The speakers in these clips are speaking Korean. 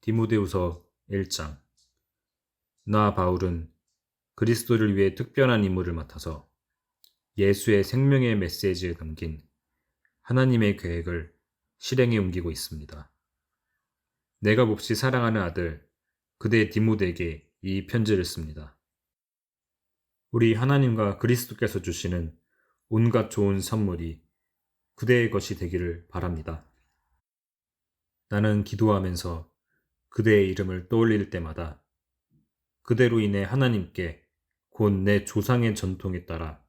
디모데후서 1장. 나 바울은 그리스도를 위해 특별한 임무를 맡아서 예수의 생명의 메시지에 담긴 하나님의 계획을 실행에 옮기고 있습니다. 내가 몹시 사랑하는 아들 그대 디모데에게 이 편지를 씁니다. 우리 하나님과 그리스도께서 주시는 온갖 좋은 선물이 그대의 것이 되기를 바랍니다. 나는 기도하면서 그대의 이름을 떠올릴 때마다 그대로 인해 하나님께 곧 내 조상의 전통에 따라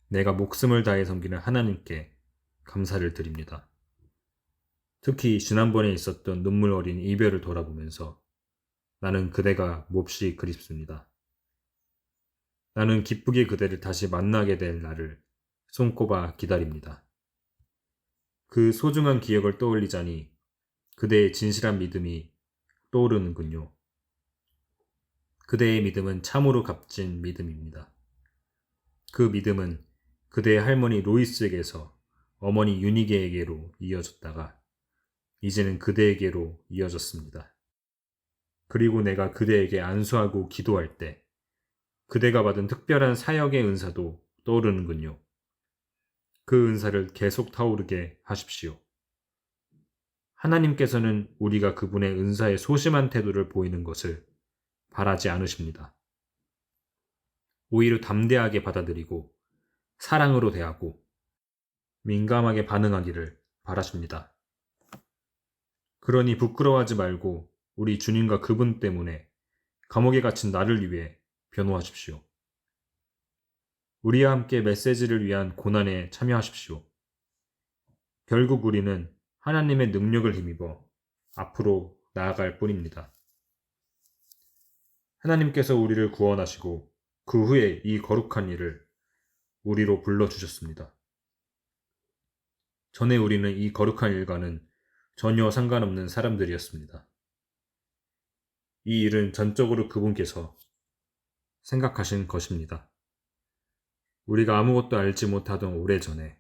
내가 목숨을 다해 섬기는 하나님께 감사를 드립니다. 특히 지난번에 있었던 눈물 어린 이별을 돌아보면서 나는 그대가 몹시 그립습니다. 나는 기쁘게 그대를 다시 만나게 될 날을 손꼽아 기다립니다. 그 소중한 기억을 떠올리자니 그대의 진실한 믿음이 떠오르는군요. 그대의 믿음은 참으로 값진 믿음입니다. 그 믿음은 그대의 할머니 로이스에게서 어머니 유니게에게로 이어졌다가 이제는 그대에게로 이어졌습니다. 그리고 내가 그대에게 안수하고 기도할 때 그대가 받은 특별한 사역의 은사도 떠오르는군요. 그 은사를 계속 타오르게 하십시오. 하나님께서는 우리가 그분의 은사에 소심한 태도를 보이는 것을 바라지 않으십니다. 오히려 담대하게 받아들이고 사랑으로 대하고 민감하게 반응하기를 바라십니다. 그러니 부끄러워하지 말고 우리 주님과 그분 때문에 감옥에 갇힌 나를 위해 변호하십시오. 우리와 함께 메시지를 위한 고난에 참여하십시오. 결국 우리는 하나님의 능력을 힘입어 앞으로 나아갈 뿐입니다. 하나님께서 우리를 구원하시고 그 후에 이 거룩한 일을 우리로 불러주셨습니다. 전에 우리는 이 거룩한 일과는 전혀 상관없는 사람들이었습니다. 이 일은 전적으로 그분께서 생각하신 것입니다. 우리가 아무것도 알지 못하던 오래전에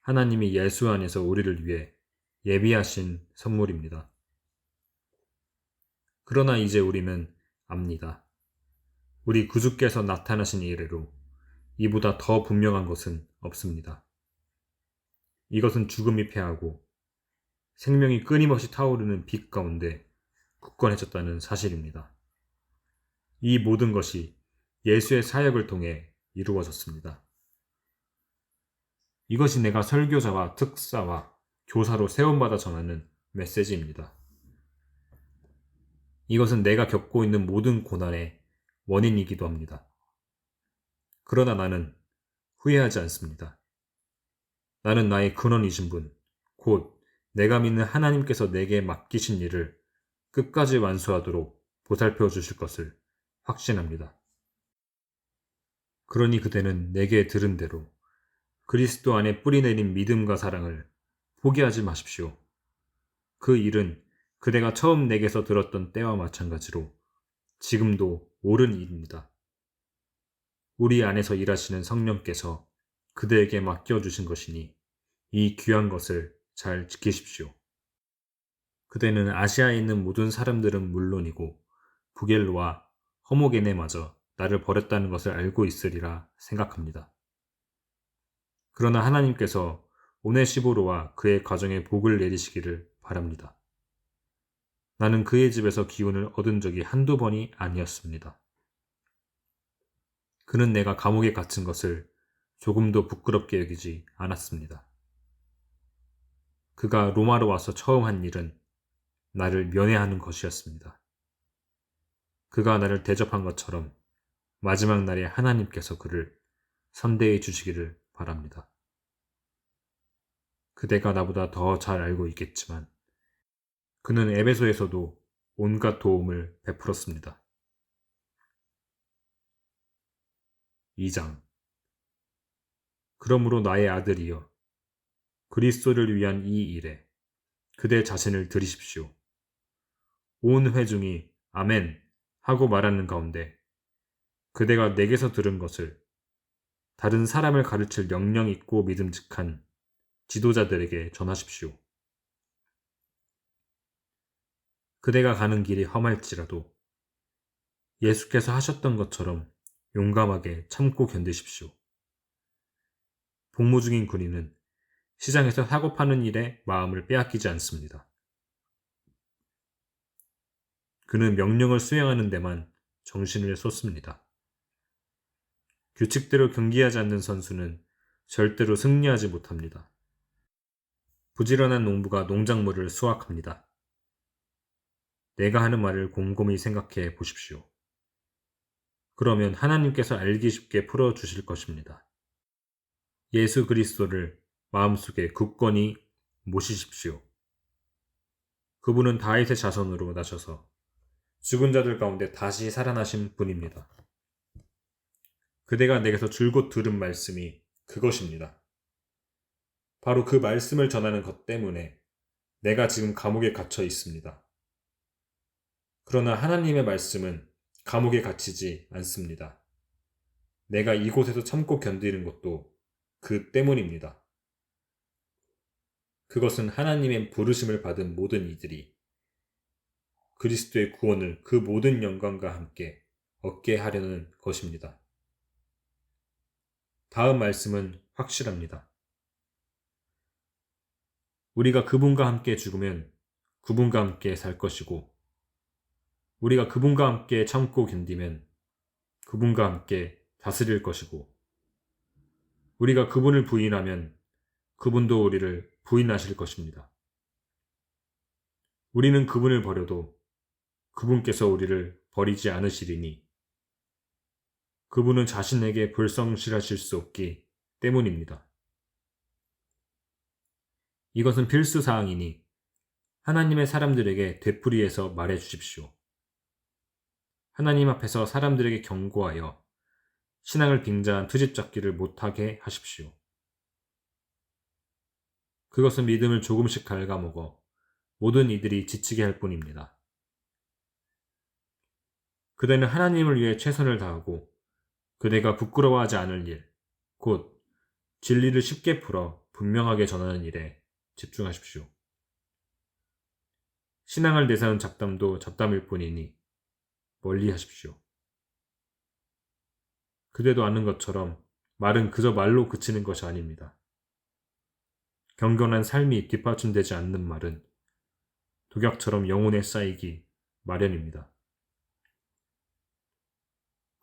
하나님이 예수 안에서 우리를 위해 예비하신 선물입니다. 그러나 이제 우리는 압니다. 우리 구주께서 나타나신 이래로 이보다 더 분명한 것은 없습니다. 이것은 죽음이 패하고 생명이 끊임없이 타오르는 빛 가운데 굳건해졌다는 사실입니다. 이 모든 것이 예수의 사역을 통해 이루어졌습니다. 이것이 내가 설교자와 특사와 교사로 세움받아 전하는 메시지입니다. 이것은 내가 겪고 있는 모든 고난의 원인이기도 합니다. 그러나 나는 후회하지 않습니다. 나는 나의 근원이신 분, 곧 내가 믿는 하나님께서 내게 맡기신 일을 끝까지 완수하도록 보살펴 주실 것을 확신합니다. 그러니 그대는 내게 들은 대로 그리스도 안에 뿌리내린 믿음과 사랑을 포기하지 마십시오. 그 일은 그대가 처음 내게서 들었던 때와 마찬가지로 지금도 옳은 일입니다. 우리 안에서 일하시는 성령께서 그대에게 맡겨주신 것이니 이 귀한 것을 잘 지키십시오. 그대는 아시아에 있는 모든 사람들은 물론이고 부겔로와 허모게네마저 나를 버렸다는 것을 알고 있으리라 생각합니다. 그러나 하나님께서 오네시보로와 그의 가정에 복을 내리시기를 바랍니다. 나는 그의 집에서 기운을 얻은 적이 한두 번이 아니었습니다. 그는 내가 감옥에 갇힌 것을 조금도 부끄럽게 여기지 않았습니다. 그가 로마로 와서 처음 한 일은 나를 면회하는 것이었습니다. 그가 나를 대접한 것처럼 마지막 날에 하나님께서 그를 선대해 주시기를 바랍니다. 그대가 나보다 더 잘 알고 있겠지만 그는 에베소에서도 온갖 도움을 베풀었습니다. 2장. 그러므로 나의 아들이여 그리스도를 위한 이 일에 그대 자신을 들이십시오. 온 회중이 아멘 하고 말하는 가운데 그대가 내게서 들은 것을 다른 사람을 가르칠 역량 있고 믿음직한 지도자들에게 전하십시오. 그대가 가는 길이 험할지라도 예수께서 하셨던 것처럼 용감하게 참고 견디십시오. 복무 중인 군인은 시장에서 사고 파는 일에 마음을 빼앗기지 않습니다. 그는 명령을 수행하는 데만 정신을 쏟습니다. 규칙대로 경기하지 않는 선수는 절대로 승리하지 못합니다. 부지런한 농부가 농작물을 수확합니다. 내가 하는 말을 곰곰이 생각해 보십시오. 그러면 하나님께서 알기 쉽게 풀어주실 것입니다. 예수 그리스도를 마음속에 굳건히 모시십시오. 그분은 다윗의 자손으로 나셔서 죽은 자들 가운데 다시 살아나신 분입니다. 그대가 내게서 줄곧 들은 말씀이 그것입니다. 바로 그 말씀을 전하는 것 때문에 내가 지금 감옥에 갇혀 있습니다. 그러나 하나님의 말씀은 감옥에 갇히지 않습니다. 내가 이곳에서 참고 견디는 것도 그 때문입니다. 그것은 하나님의 부르심을 받은 모든 이들이 그리스도의 구원을 그 모든 영광과 함께 얻게 하려는 것입니다. 다음 말씀은 확실합니다. 우리가 그분과 함께 죽으면 그분과 함께 살 것이고, 우리가 그분과 함께 참고 견디면 그분과 함께 다스릴 것이고, 우리가 그분을 부인하면 그분도 우리를 부인하실 것입니다. 우리는 그분을 버려도 그분께서 우리를 버리지 않으시리니 그분은 자신에게 불성실하실 수 없기 때문입니다. 이것은 필수사항이니 하나님의 사람들에게 되풀이해서 말해 주십시오. 하나님 앞에서 사람들에게 경고하여 신앙을 빙자한 트집 잡기를 못하게 하십시오. 그것은 믿음을 조금씩 갉아먹어 모든 이들이 지치게 할 뿐입니다. 그대는 하나님을 위해 최선을 다하고 그대가 부끄러워하지 않을 일, 곧 진리를 쉽게 풀어 분명하게 전하는 일에 집중하십시오. 신앙을 내세운 잡담도 잡담일 뿐이니 멀리 하십시오. 그대도 아는 것처럼 말은 그저 말로 그치는 것이 아닙니다. 경건한 삶이 뒷받침되지 않는 말은 독약처럼 영혼에 쌓이기 마련입니다.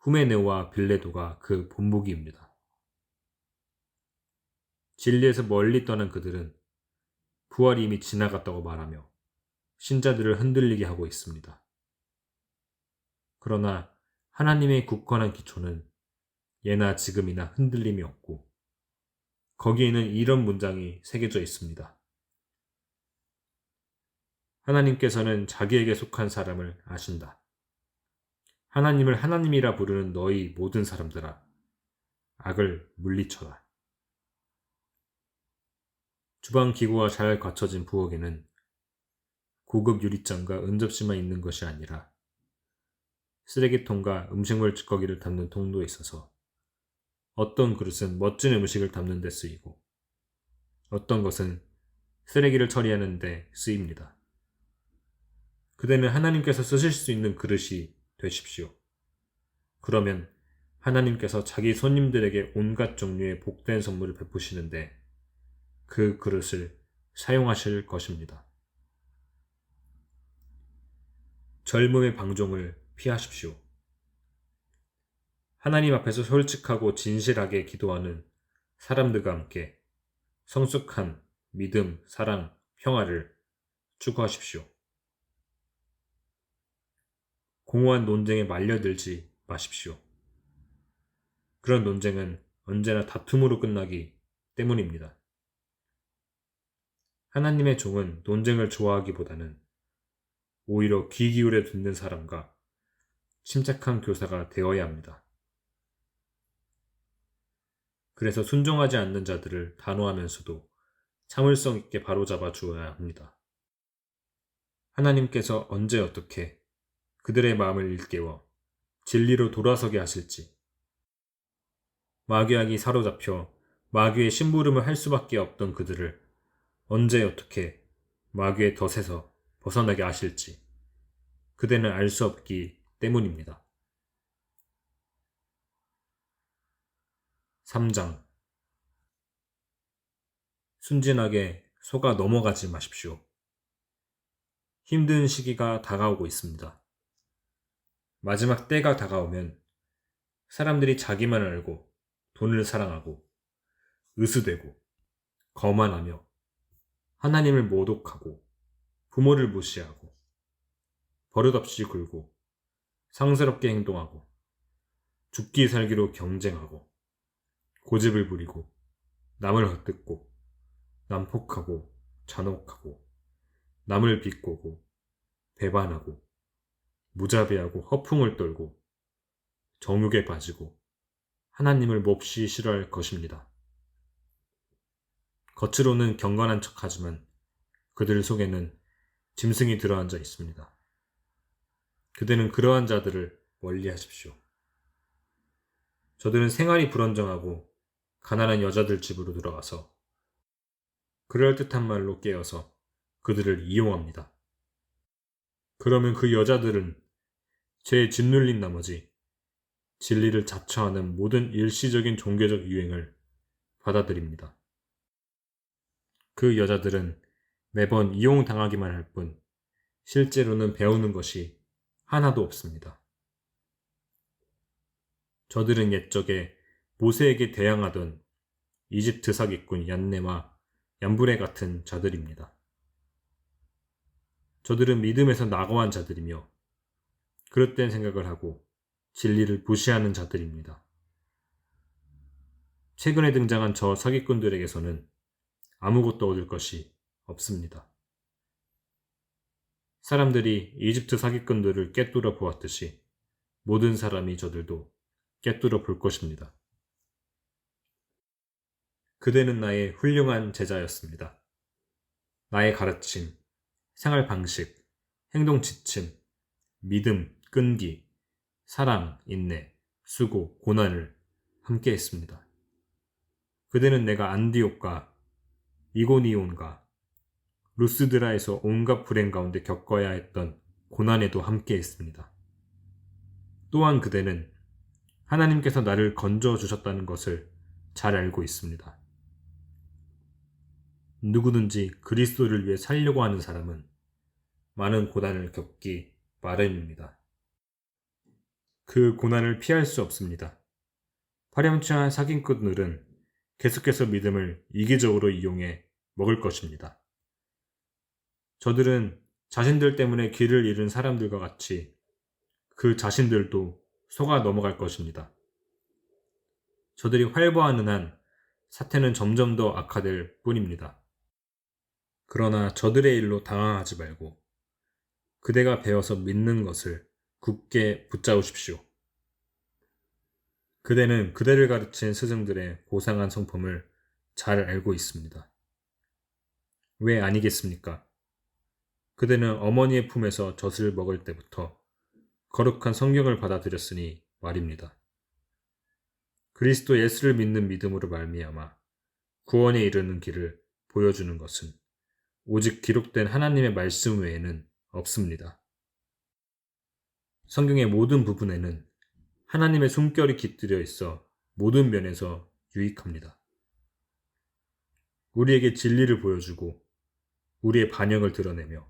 후메네오와 빌레도가 그 본보기입니다. 진리에서 멀리 떠난 그들은 부활이 이미 지나갔다고 말하며 신자들을 흔들리게 하고 있습니다. 그러나 하나님의 굳건한 기초는 예나 지금이나 흔들림이 없고 거기에는 이런 문장이 새겨져 있습니다. 하나님께서는 자기에게 속한 사람을 아신다. 하나님을 하나님이라 부르는 너희 모든 사람들아, 악을 물리쳐라. 주방 기구가 잘 갖춰진 부엌에는 고급 유리잔과 은접시만 있는 것이 아니라 쓰레기통과 음식물 찌꺼기를 담는 통도 있어서 어떤 그릇은 멋진 음식을 담는 데 쓰이고 어떤 것은 쓰레기를 처리하는 데 쓰입니다. 그대는 하나님께서 쓰실 수 있는 그릇이 되십시오. 그러면 하나님께서 자기 손님들에게 온갖 종류의 복된 선물을 베푸시는데 그 그릇을 사용하실 것입니다. 젊음의 방종을 피하십시오. 하나님 앞에서 솔직하고 진실하게 기도하는 사람들과 함께 성숙한 믿음, 사랑, 평화를 추구하십시오. 공허한 논쟁에 말려들지 마십시오. 그런 논쟁은 언제나 다툼으로 끝나기 때문입니다. 하나님의 종은 논쟁을 좋아하기보다는 오히려 귀 기울여 듣는 사람과 침착한 교사가 되어야 합니다. 그래서 순종하지 않는 자들을 단호하면서도 참을성 있게 바로잡아 주어야 합니다. 하나님께서 언제 어떻게 그들의 마음을 일깨워 진리로 돌아서게 하실지, 마귀에게 사로잡혀 마귀의 심부름을 할 수밖에 없던 그들을 언제 어떻게 마귀의 덫에서 벗어나게 하실지 그대는 알 수 없기 때문입니다. 3장. 순진하게 속아 넘어가지 마십시오. 힘든 시기가 다가오고 있습니다. 마지막 때가 다가오면 사람들이 자기만 알고 돈을 사랑하고 으스대고 거만하며 하나님을 모독하고 부모를 무시하고 버릇없이 굴고 상스럽게 행동하고 죽기 살기로 경쟁하고 고집을 부리고 남을 헛뜯고 난폭하고 잔혹하고 남을 비꼬고 배반하고 무자비하고 허풍을 떨고 정욕에 빠지고 하나님을 몹시 싫어할 것입니다. 겉으로는 경건한 척하지만 그들 속에는 짐승이 들어앉아 있습니다. 그대는 그러한 자들을 멀리하십시오. 저들은 생활이 불안정하고 가난한 여자들 집으로 들어가서 그럴듯한 말로 깨어서 그들을 이용합니다. 그러면 그 여자들은 죄에 짓눌린 나머지 진리를 자처하는 모든 일시적인 종교적 유행을 받아들입니다. 그 여자들은 매번 이용당하기만 할 뿐 실제로는 배우는 것이 하나도 없습니다. 저들은 옛적에 모세에게 대항하던 이집트 사기꾼 얀네와 얀브레 같은 자들입니다. 저들은 믿음에서 낙오한 자들이며 그릇된 생각을 하고 진리를 무시하는 자들입니다. 최근에 등장한 저 사기꾼들에게서는 아무것도 얻을 것이 없습니다. 사람들이 이집트 사기꾼들을 꿰뚫어 보았듯이 모든 사람이 저들도 꿰뚫어 볼 것입니다. 그대는 나의 훌륭한 제자였습니다. 나의 가르침, 생활 방식, 행동 지침, 믿음, 끈기, 사랑, 인내, 수고, 고난을 함께 했습니다. 그대는 내가 안디옥과 이고니온과 루스드라에서 온갖 불행 가운데 겪어야 했던 고난에도 함께 했습니다. 또한 그대는 하나님께서 나를 건져 주셨다는 것을 잘 알고 있습니다. 누구든지 그리스도를 위해 살려고 하는 사람은 많은 고난을 겪기 마련입니다. 그 고난을 피할 수 없습니다. 파렴치한 사기꾼들은 계속해서 믿음을 이기적으로 이용해 먹을 것입니다. 저들은 자신들 때문에 길을 잃은 사람들과 같이 그 자신들도 속아 넘어갈 것입니다. 저들이 활보하는 한 사태는 점점 더 악화될 뿐입니다. 그러나 저들의 일로 당황하지 말고 그대가 배워서 믿는 것을 굳게 붙잡으십시오. 그대는 그대를 가르친 스승들의 고상한 성품을 잘 알고 있습니다. 왜 아니겠습니까? 그대는 어머니의 품에서 젖을 먹을 때부터 거룩한 성경을 받아들였으니 말입니다. 그리스도 예수를 믿는 믿음으로 말미암아 구원에 이르는 길을 보여주는 것은 오직 기록된 하나님의 말씀 외에는 없습니다. 성경의 모든 부분에는 하나님의 숨결이 깃들여 있어 모든 면에서 유익합니다. 우리에게 진리를 보여주고 우리의 반역을 드러내며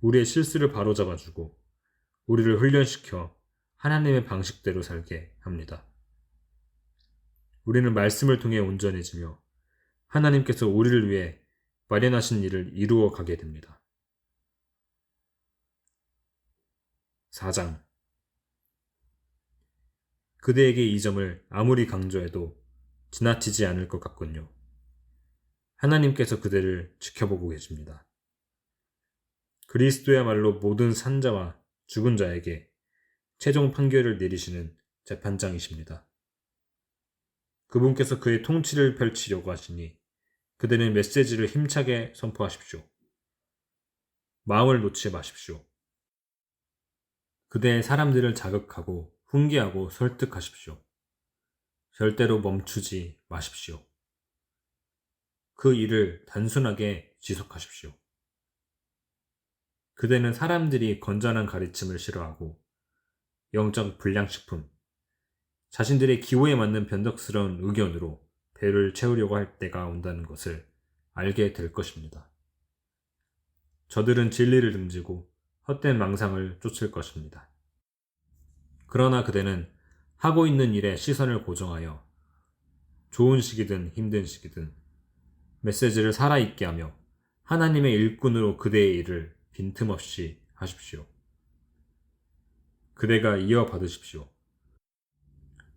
우리의 실수를 바로잡아주고 우리를 훈련시켜 하나님의 방식대로 살게 합니다. 우리는 말씀을 통해 온전해지며 하나님께서 우리를 위해 마련하신 일을 이루어 가게 됩니다. 4장. 그대에게 이 점을 아무리 강조해도 지나치지 않을 것 같군요. 하나님께서 그대를 지켜보고 계십니다. 그리스도야말로 모든 산자와 죽은 자에게 최종 판결을 내리시는 재판장이십니다. 그분께서 그의 통치를 펼치려고 하시니 그대는 메시지를 힘차게 선포하십시오. 마음을 놓지 마십시오. 그대의 사람들을 자극하고 훈계하고 설득하십시오. 절대로 멈추지 마십시오. 그 일을 단순하게 지속하십시오. 그대는 사람들이 건전한 가르침을 싫어하고 영적 불량식품, 자신들의 기호에 맞는 변덕스러운 의견으로 배를 채우려고 할 때가 온다는 것을 알게 될 것입니다. 저들은 진리를 등지고 헛된 망상을 쫓을 것입니다. 그러나 그대는 하고 있는 일에 시선을 고정하여 좋은 시기든 힘든 시기든 메시지를 살아있게 하며 하나님의 일꾼으로 그대의 일을 빈틈없이 하십시오. 그대가 이어받으십시오.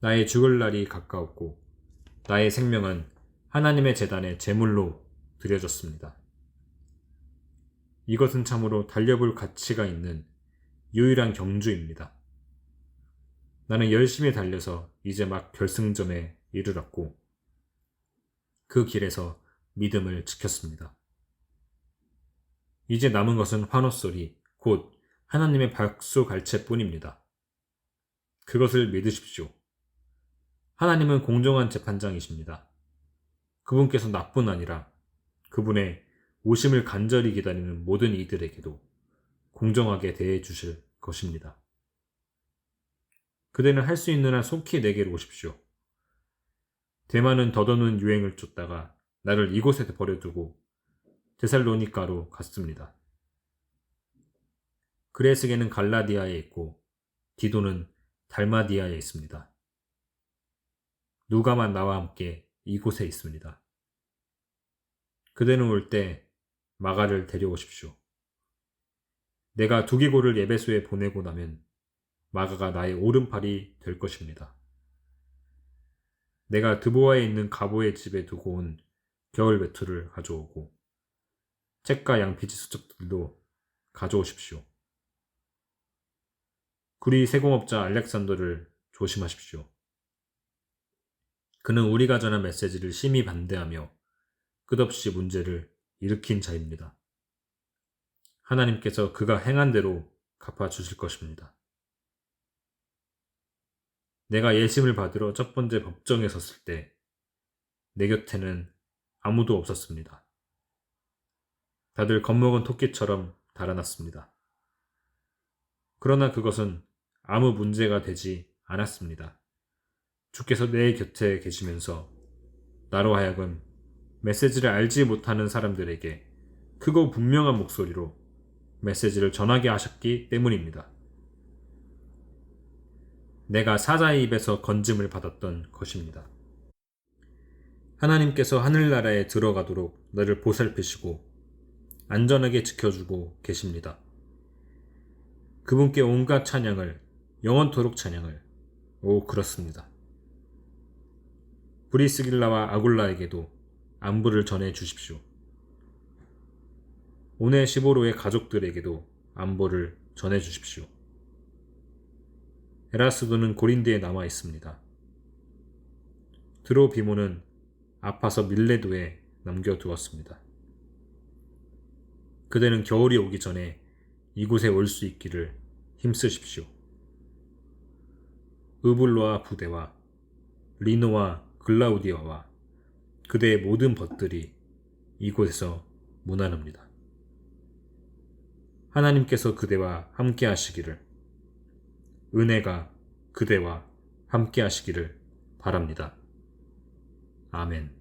나의 죽을 날이 가까웠고 나의 생명은 하나님의 제단에 제물로 드려졌습니다. 이것은 참으로 달려볼 가치가 있는 유일한 경주입니다. 나는 열심히 달려서 이제 막 결승점에 이르렀고 그 길에서 믿음을 지켰습니다. 이제 남은 것은 환호소리, 곧 하나님의 박수갈채뿐입니다. 그것을 믿으십시오. 하나님은 공정한 재판장이십니다. 그분께서 나뿐 아니라 그분의 오심을 간절히 기다리는 모든 이들에게도 공정하게 대해 주실 것입니다. 그대는 할 수 있는 한 속히 내게로 오십시오. 대만은 덧없는 유행을 쫓다가 나를 이곳에 버려두고 데살로니가로 갔습니다. 그레스게는 갈라디아에 있고 디도는 달마디아에 있습니다. 누가만 나와 함께 이곳에 있습니다. 그대는 올 때 마가를 데려오십시오. 내가 두기고를 에베소에 보내고 나면 마가가 나의 오른팔이 될 것입니다. 내가 드보아에 있는 가보의 집에 두고 온 겨울 외투를 가져오고 책과 양피지 수첩들도 가져오십시오. 구리 세공업자 알렉산더를 조심하십시오. 그는 우리가 전한 메시지를 심히 반대하며 끝없이 문제를 일으킨 자입니다. 하나님께서 그가 행한 대로 갚아주실 것입니다. 내가 예심을 받으러 첫 번째 법정에 섰을 때 내 곁에는 아무도 없었습니다. 다들 겁먹은 토끼처럼 달아났습니다. 그러나 그것은 아무 문제가 되지 않았습니다. 주께서 내 곁에 계시면서 나로 하여금 메시지를 알지 못하는 사람들에게 크고 분명한 목소리로 메시지를 전하게 하셨기 때문입니다. 내가 사자의 입에서 건짐을 받았던 것입니다. 하나님께서 하늘나라에 들어가도록 너를 보살피시고 안전하게 지켜주고 계십니다. 그분께 온갖 찬양을, 영원토록 찬양을, 그렇습니다. 브리스길라와 아굴라에게도 안부를 전해 주십시오. 오네시보로의 가족들에게도 안부를 전해 주십시오. 에라스도는 고린도에 남아 있습니다. 드로비모는 아파서 밀레도에 남겨두었습니다. 그대는 겨울이 오기 전에 이곳에 올 수 있기를 힘쓰십시오. 으블로와 부대와 리노와 글라우디아와 그대의 모든 벗들이 이곳에서 무난합니다. 하나님께서 그대와 함께 하시기를, 은혜가 그대와 함께 하시기를 바랍니다. 아멘.